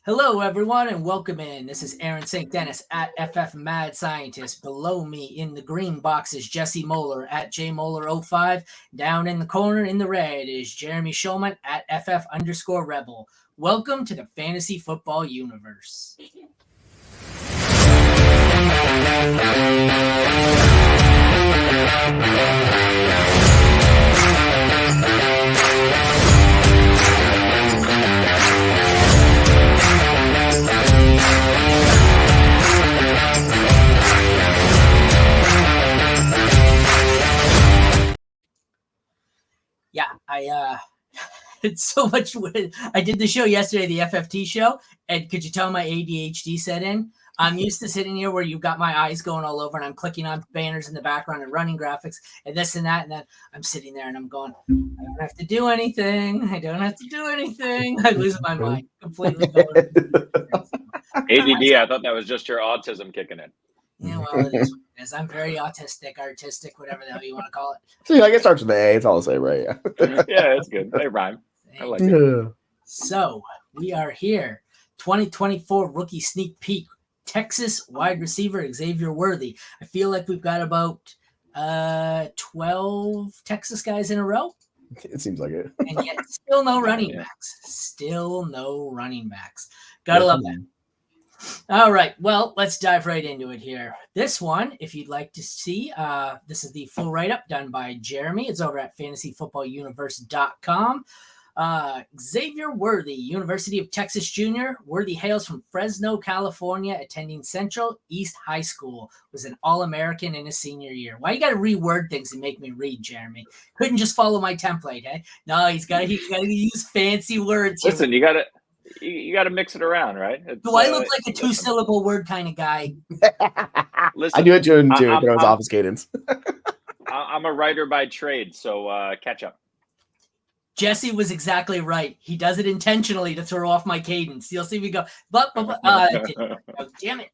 Hello, everyone, and welcome in. This is Aaron St. Denis at FFMadScientist. Below me in the green box is Jesse Moeller at JMoeller05. Down in the corner in the red is Jeremy Shulman at FF_Rebel. Welcome to the fantasy football universe. Yeah, it's so much. I did the show yesterday, the FFT show, and could you tell my ADHD set in? I'm used to sitting here where you've got my eyes going all over and I'm clicking on banners in the background and running graphics and this and that. And then I'm sitting there and I'm going, I don't have to do anything. I don't have to do anything. I lose my mind completely. ADD, I thought that was just your autism kicking in. Yeah, well, it is what it is. I'm very autistic, artistic, whatever the hell you want to call it. See, like it starts with an A. It's all the same, right? Yeah, it's good. They rhyme. I like it. So we are here. 2024 rookie sneak peek. Texas wide receiver Xavier Worthy. I feel like we've got about 12 Texas guys in a row. It seems like it. And yet still no running backs. Still no running backs. Gotta love that. All right. Well, let's dive right into it here. This one, if you'd like to see, this is the full write-up done by Jeremy. It's over at fantasyfootballuniverse.com. Xavier Worthy, University of Texas Junior. Worthy hails from Fresno, California, attending Central East High School. Was an All-American in his senior year. Why you got to reword things and make me read, Jeremy? Couldn't just follow my template, eh? No, he's got to use fancy words. Listen, you got to mix it around, right? Do I look like a two-syllable word kind of guy? Listen, I do it too. It was office cadence. I'm a writer by trade, so catch up. Jesse was exactly right. He does it intentionally to throw off my cadence. You'll see me go, damn it.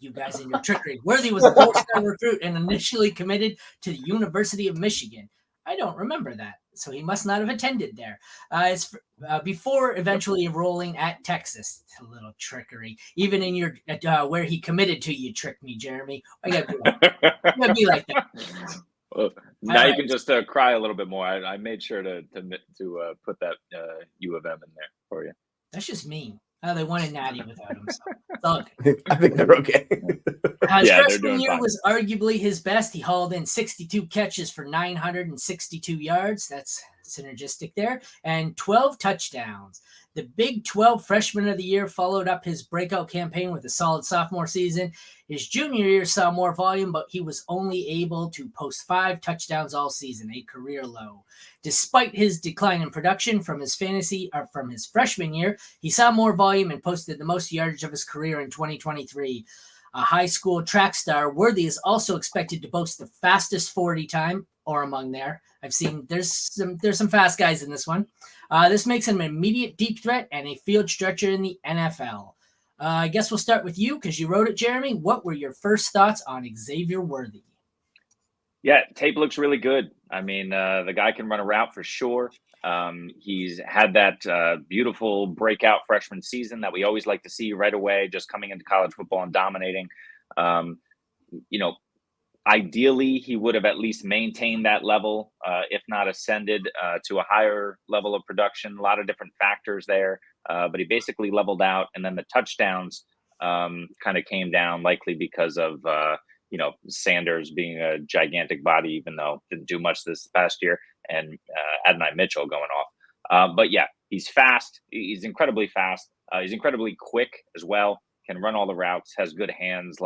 You guys and your trickery. Worthy was a four-star recruit and initially committed to the University of Michigan. I don't remember that, so he must not have attended there. Before eventually enrolling at Texas. It's a little trickery. Even in your where he committed to, you tricked me, Jeremy. I gotta be like that. Well, now you can just cry a little bit more. I made sure to put that U of M in there for you. That's just mean. They won a natty without him. So it's all good. I think they're okay. His freshman year was arguably his best. He hauled in 62 catches for 962 yards. That's synergistic there. And 12 touchdowns. The Big 12 Freshman of the Year followed up his breakout campaign with a solid sophomore season. His junior year saw more volume, but he was only able to post 5 touchdowns all season, a career low. Despite his decline in production from his freshman year, he saw more volume and posted the most yardage of his career in 2023. A high school track star, Worthy is also expected to boast the fastest 40 time, or among there. I've seen there's some fast guys in this one. This makes him an immediate deep threat and a field stretcher in the NFL. I guess we'll start with you because you wrote it, Jeremy. What were your first thoughts on Xavier Worthy? Yeah, tape looks really good. I mean, the guy can run a route for sure. He's had that beautiful breakout freshman season that we always like to see right away, just coming into college football and dominating. Ideally, he would have at least maintained that level, if not ascended to a higher level of production. A lot of different factors there, but he basically leveled out. And then the touchdowns kind of came down, likely because of Sanders being a gigantic body, even though didn't do much this past year, and Adonai Mitchell going off. But yeah, he's fast. He's incredibly fast. He's incredibly quick as well. Can run all the routes. Has good hands.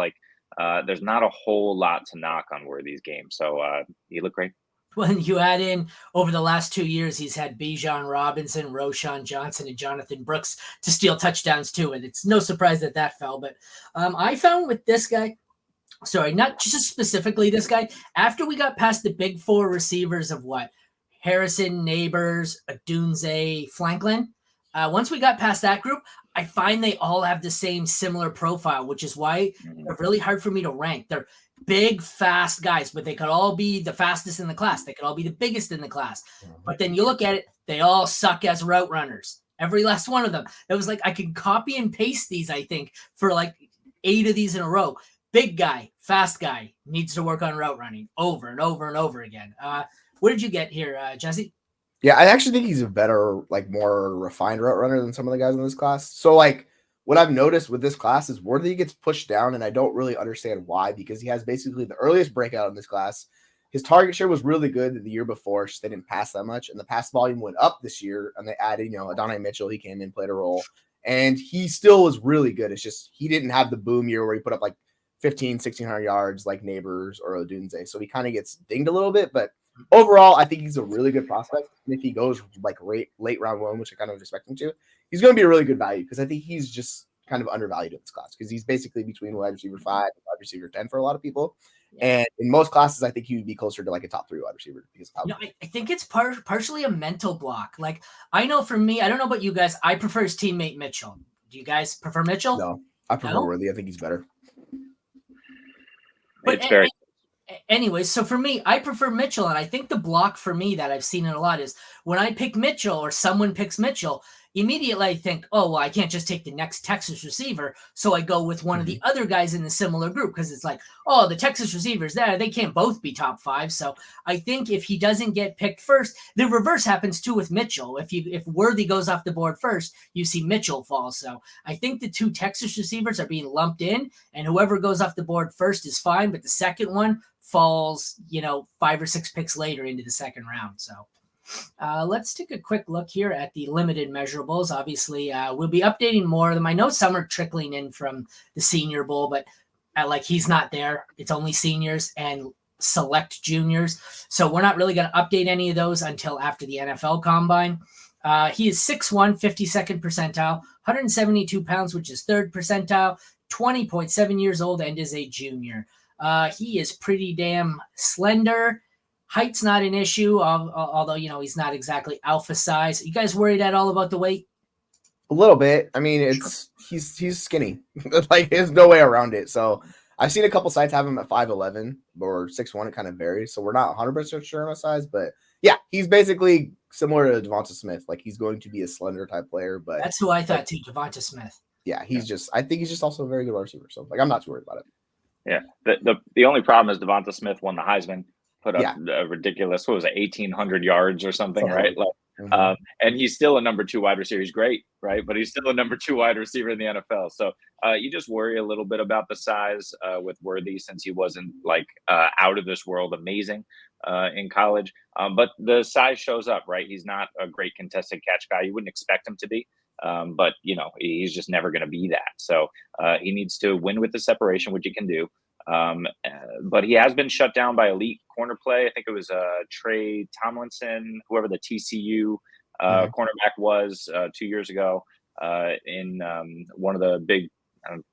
There's not a whole lot to knock on Worthy's game. So he looked great. When you add in over the last 2 years, he's had Bijan Robinson, Roschon Johnson, and Jonathan Brooks to steal touchdowns too. And it's no surprise that fell. But I found with this guy, not just specifically this guy, after we got past the big 4 receivers of Harrison, Neighbors, Adunze, Franklin, once we got past that group, I find they all have the same similar profile, which is why they're really hard for me to rank. They're big, fast guys, but they could all be the fastest in the class. They could all be the biggest in the class. But then you look at it, they all suck as route runners. Every last one of them. It was like I could copy and paste these, I think, for like 8 of these in a row. Big guy, fast guy, needs to work on route running over and over and over again. What did you get here, Jesse? Yeah, I actually think he's a better, like more refined route runner than some of the guys in this class. So like what I've noticed with this class is Worthy gets pushed down, and I don't really understand why, because he has basically the earliest breakout in this class. His target share was really good the year before, just they didn't pass that much, and the pass volume went up this year, and they added, Adonai Mitchell. He came in, played a role, and he still was really good. It's just he didn't have the boom year where he put up like 1,600 yards like Neighbors or Odunze, so he kind of gets dinged a little bit, but overall, I think he's a really good prospect. And if he goes like late round 1, which I kind of expect him to, he's going to be a really good value, because I think he's just kind of undervalued in this class, because he's basically between wide receiver 5 and wide receiver 10 for a lot of people. And in most classes, I think he would be closer to like a top 3 wide receiver. Because I think it's partially a mental block. Like, I know for me, I don't know about you guys, I prefer his teammate Mitchell. Do you guys prefer Mitchell? No, I prefer Worthy. I think he's better. But it's very. Anyways, so for me, I prefer Mitchell, and I think the block for me that I've seen it a lot is when I pick Mitchell or someone picks Mitchell, immediately I think, oh, well, I can't just take the next Texas receiver, so I go with one of the other guys in the similar group, because it's like, oh, the Texas receivers there, they can't both be top 5. So I think if he doesn't get picked first, the reverse happens too with Mitchell. If Worthy goes off the board first, you see Mitchell fall. So I think the 2 Texas receivers are being lumped in, and whoever goes off the board first is fine, but the second one falls, 5 or 6 picks later into the second round. So let's take a quick look here at the limited measurables. Obviously, we'll be updating more of them. I know some are trickling in from the Senior Bowl, but he's not there. It's only seniors and select juniors. So we're not really going to update any of those until after the NFL Combine. He is 6'1", 52nd percentile, 172 pounds, which is 3rd percentile, 20.7 years old, and is a junior. He is pretty damn slender. Height's not an issue, although, he's not exactly alpha size. You guys worried at all about the weight? A little bit. I mean, he's skinny. Like, there's no way around it. So I've seen a couple sites have him at 5'11" or 6'1". It kind of varies. So we're not 100% sure on his size. But, yeah, he's basically similar to Devonta Smith. Like, he's going to be a slender type player. But that's who I thought, too, Devonta Smith. Yeah, I think he's just also a very good wide receiver. So, I'm not too worried about it. Yeah. The only problem is Devonta Smith won the Heisman. Put up a ridiculous, 1,800 yards or something, right? Like, and he's still a number 2 wide receiver. He's great, right? But he's still a number 2 wide receiver in the NFL. So you just worry a little bit about the size with Worthy, since he wasn't like out of this world amazing in college. But the size shows up, right? He's not a great contested catch guy. You wouldn't expect him to be. But, he's just never going to be that. So he needs to win with the separation, which he can do. But he has been shut down by elite corner play. I think it was Trey Tomlinson, whoever the TCU cornerback was 2 years ago in one of the big,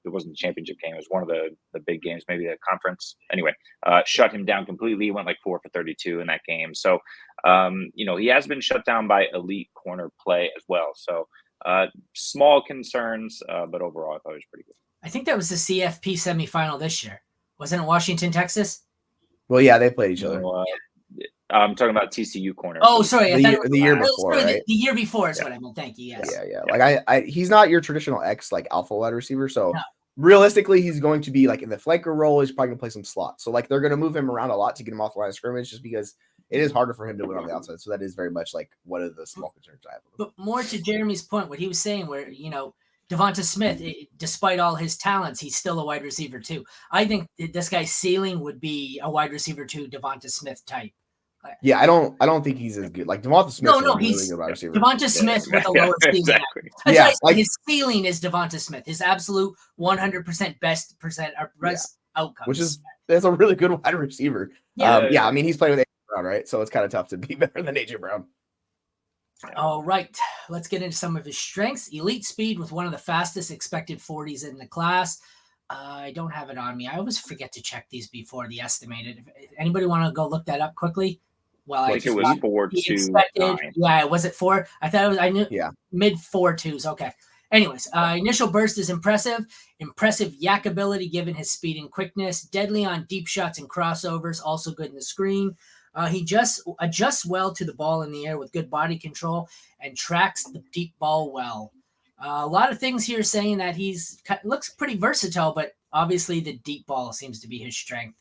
it wasn't the championship game, it was one of the big games, maybe the conference. Anyway, shut him down completely. He went like 4 for 32 in that game. So, he has been shut down by elite corner play as well. So small concerns, but overall I thought it was pretty good. I think that was the CFP semifinal this year. Wasn't it Washington, Texas? Well, yeah, they played each other. I'm talking about TCU corner. Oh, sorry. The year before, right? The year before is what I meant. Thank you. Yes. Yeah. Like he's not your traditional like alpha wide receiver. So realistically, he's going to be like in the flanker role. He's probably going to play some slots. So like they're going to move him around a lot to get him off the line of scrimmage, just because it is harder for him to win on the outside. So that is very much like one of the small concerns I have. But more to Jeremy's point, what he was saying, where Devonta Smith, despite all his talents, he's still a wide receiver too. I think this guy's ceiling would be a wide receiver too, Devonta Smith type. Yeah, I don't think he's as good. Like Devonta Smith, he's really good wide receiver. Devonta Smith with the lowest ceiling. Exactly. That's why his ceiling is Devonta Smith. His absolute 100% best outcome, which is that's a really good wide receiver. Yeah, I mean he's playing with AJ Brown, right? So it's kind of tough to be better than AJ Brown. All right, let's get into some of his strengths. Elite speed with one of the fastest expected 40s in the class. I don't have it on me. I always forget to check these before the estimated. If anybody want to go look that up quickly? Well, I think it was 4.29. Yeah, was it 4? I thought it was. I knew. Yeah, mid 4.2s. Okay. Anyways, initial burst is impressive. Impressive yak ability given his speed and quickness. Deadly on deep shots and crossovers. Also good in the screen. He just adjusts well to the ball in the air with good body control and tracks the deep ball well. A lot of things here saying that looks pretty versatile, but obviously the deep ball seems to be his strength.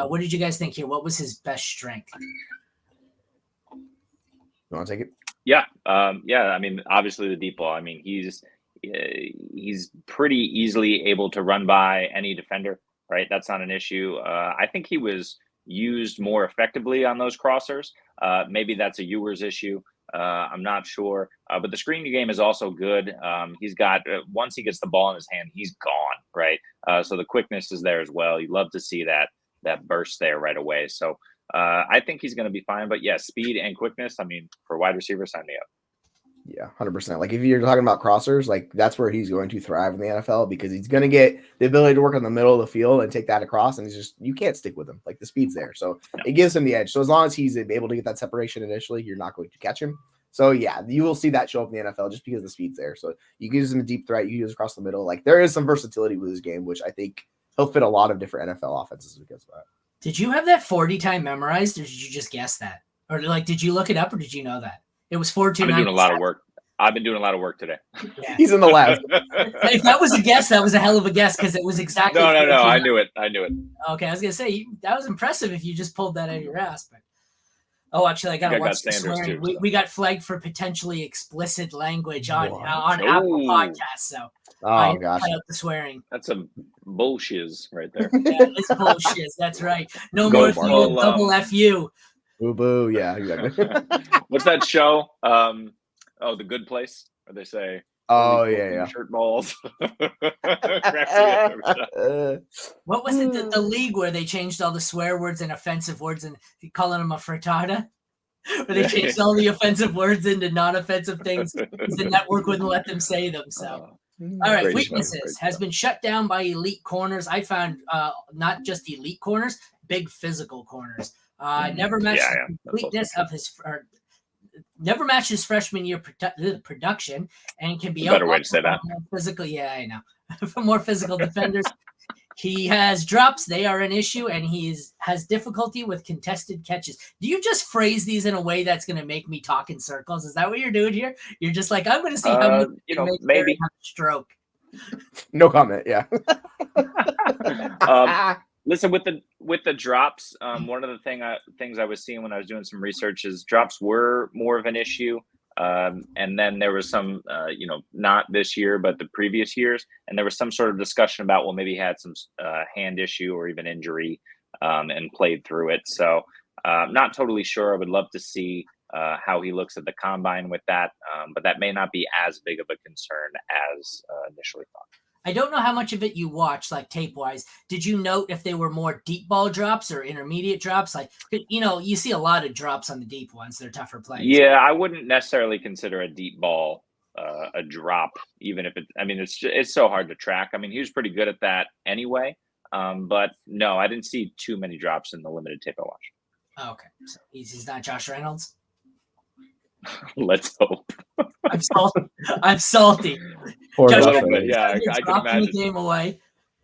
What did you guys think here? What was his best strength? You want to take it? Yeah. I mean, obviously the deep ball. I mean, he's pretty easily able to run by any defender, right? That's not an issue. I think he was used more effectively on those crossers. Maybe that's a Ewers issue. I'm not sure. But the screen game is also good. He's got, once he gets the ball in his hand, he's gone, right? So the quickness is there as well. You love to see that burst there right away. So I think he's going to be fine. But yeah, speed and quickness, I mean, for wide receiver, sign me up. Yeah, 100%. Like if you're talking about crossers, like that's where he's going to thrive in the NFL because he's going to get the ability to work in the middle of the field and take that across. And you can't stick with him. Like the speed's there. So it gives him the edge. So as long as he's able to get that separation initially, you're not going to catch him. So yeah, you will see that show up in the NFL just because the speed's there. So you can use him a deep threat, you use across the middle. Like there is some versatility with his game, which I think he'll fit a lot of different NFL offenses because of that. Did you have that 40 time memorized or did you just guess that? Or like, did you look it up or did you know that? It was 429. I've been doing a lot of work. I've been doing a lot of work today. Yeah. He's in the lab. If that was a guess, that was a hell of a guess because it was exactly. No. I knew it. Okay, I was gonna say that was impressive if you just pulled that out of your ass. But actually, I gotta watch the swearing. We got flagged for potentially explicit language on Apple Podcasts. So oh gosh, cut out the swearing. That's some bullshiz right there. Yeah, it's bullshit. That's right. No more double FU. Boo boo. Yeah, exactly. What's that show? The Good Place, where they say, "Oh yeah, shirt balls." What was it? The league where they changed all the swear words and offensive words and calling them a frittata? Where they changed all the offensive words into non-offensive things because the network wouldn't let them say them. So, all right, weaknesses has been shut down by elite corners. I found not just elite corners, big physical corners. Never matched the completeness of his. Never matched his freshman year production and can be a better way to say that. Physical, yeah, I know. For more physical defenders, he has drops; they are an issue, and has difficulty with contested catches. Do you just phrase these in a way that's going to make me talk in circles? Is that what you're doing here? You're just like, I'm going to see how much maybe have a stroke. No comment. Yeah. Listen, with the drops, one of the things I was seeing when I was doing some research is drops were more of an issue. And then there was some, not this year, but the previous years. And there was some sort of discussion about, well, maybe he had some hand issue or even injury and played through it. So not totally sure. I would love to see how he looks at the combine with that. But that may not be as big of a concern as initially thought. I don't know how much of it you watched, like tape-wise. Did you note if they were more deep ball drops or intermediate drops? Like, you see a lot of drops on the deep ones. They're tougher plays. Yeah, I wouldn't necessarily consider a deep ball a drop, even if it's so hard to track. I mean, he was pretty good at that anyway. But no, I didn't see too many drops in the limited tape I watched. Oh, okay. So he's not Josh Reynolds? Let's hope. I'm salty. A little bit, yeah. I can imagine. The game away.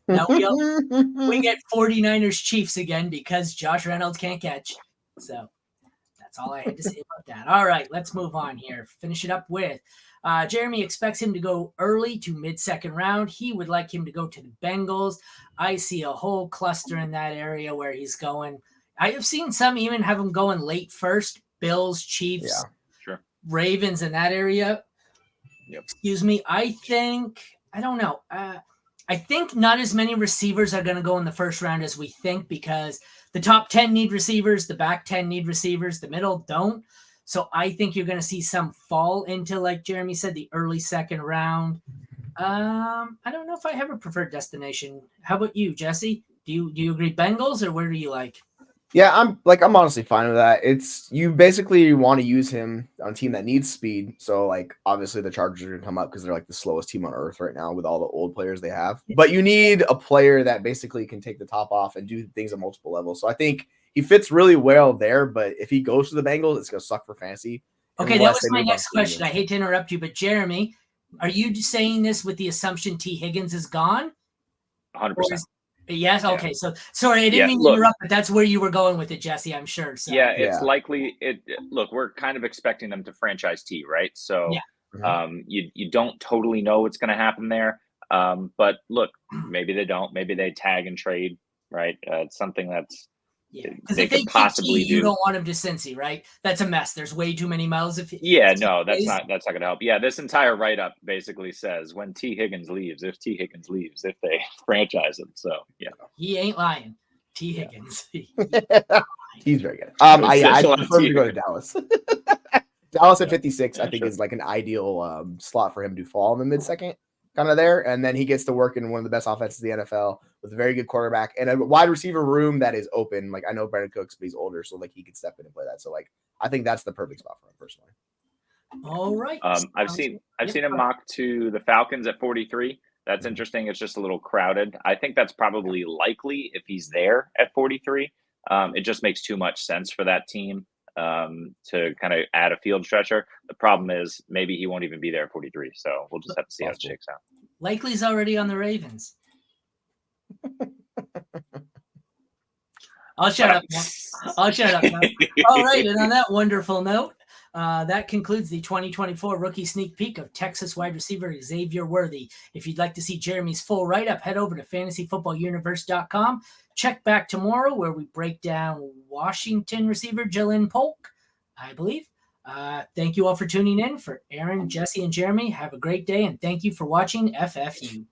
Now we get 49ers Chiefs again because Josh Reynolds can't catch. So that's all I had to say about that. All right, let's move on here. Finish it up with Jeremy expects him to go early to mid-second round. He would like him to go to the Bengals. I see a whole cluster in that area where he's going. I have seen some even have him going late first. Bills, Chiefs. Yeah. Ravens in that area. Yep. Excuse me. I don't know. I think not as many receivers are going to go in the first round as we think because the top 10 need receivers, the back 10 need receivers, the middle don't. So I think you're going to see some fall into, like Jeremy said, the early second round. I don't know if I have a preferred destination. How about you, Jesse? Do you agree Bengals or where do you like? Yeah, I'm honestly fine with that. It's you basically want to use him on a team that needs speed. So like obviously the Chargers are gonna come up because they're like the slowest team on earth right now with all the old players they have. But you need a player that basically can take the top off and do things at multiple levels. So I think he fits really well there. But if he goes to the Bengals, it's gonna suck for fantasy. Okay, that was my next question. I hate to interrupt you, but Jeremy, are you saying this with the assumption T. Higgins is gone? 100%. Yes. Okay. So sorry, I didn't mean to interrupt, but that's where you were going with it, Jesse. I'm sure. So. Yeah, it's likely. Look, we're kind of expecting them to franchise T, right? So, you don't totally know what's going to happen there. But look, maybe they don't. Maybe they tag and trade, right? It's something that's they could possibly do. You don't want him to Cincy, right? That's a mess. There's way too many mouths. That's not going to help. Yeah, this entire write up basically says when T Higgins leaves, if they franchise him. So yeah, he ain't lying. T Higgins. He's very good. I prefer him to go to Dallas. Dallas at 56, I think, is like an ideal slot for him to fall in the mid-second, kind of there, and then he gets to work in one of the best offenses in the NFL with a very good quarterback and a wide receiver room that is open. Like, I know Brandon Cooks, but he's older, so like he could step in and play that. So like, I think that's the perfect spot for him personally. All right. I've seen him mock to the Falcons at 43. That's interesting. It's just a little crowded. I think that's probably likely if he's there at 43. It just makes too much sense for that team to kind of add a field stretcher. The problem is maybe he won't even be there at 43. So we'll just have to see how it shakes out. Likely's already on the Ravens. I'll shut up now. All right. And on that wonderful note, that concludes the 2024 rookie sneak peek of Texas wide receiver Xavier Worthy. If you'd like to see Jeremy's full write-up, head over to fantasyfootballuniverse.com. Check back tomorrow where we break down Washington receiver Jalen Polk, I believe. Thank you all for tuning in. For Aaron, Jesse, and Jeremy, have a great day, and thank you for watching FFU.